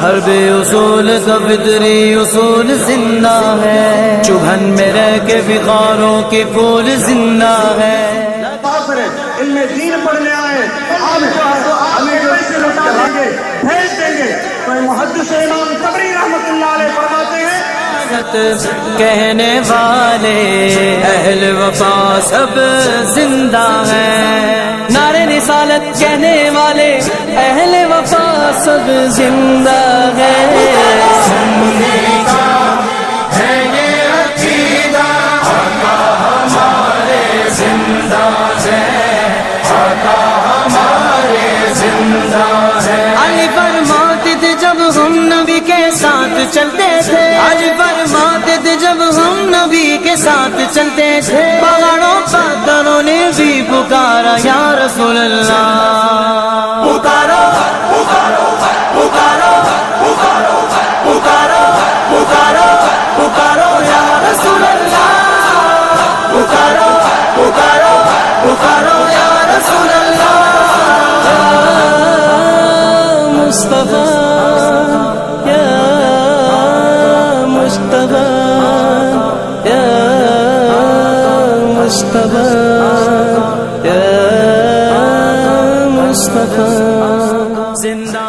ہر بے اصول کا فطری اصول زندہ ہے، چبھن میں رہ کے فقاروں کے پھول زندہ ہے۔ ان میں دین پڑھنے آئے، ہمیں جو اس سے لوٹائیں گے، بھیج دیں گے۔ تو محدث امام طبری رحمۃ اللہ علیہ فرماتے ہیں کہنے والے اہل وفا سب زندہ ہیں، نعرے رسالت کہنے والے اہل وفا سب زندہ ہیں۔ علی فرماتے تھے جب ہم نبی کے ساتھ چلتے تھے، علی فرماتے تھے جب ہم نبی کے ساتھ چلتے تھے، پہاڑوں پتھروں نے بھی پکارا یا رسول اللہ، پکارو پکارو پکارو پکارو پکارو پکارو پکارو یا رسول اللہ، پکارو پکارو پکارو یا رسول اللہ۔ مصطفیٰ یا مصطفیٰ یا مصطفیٰ یا مصطفیٰ زندہ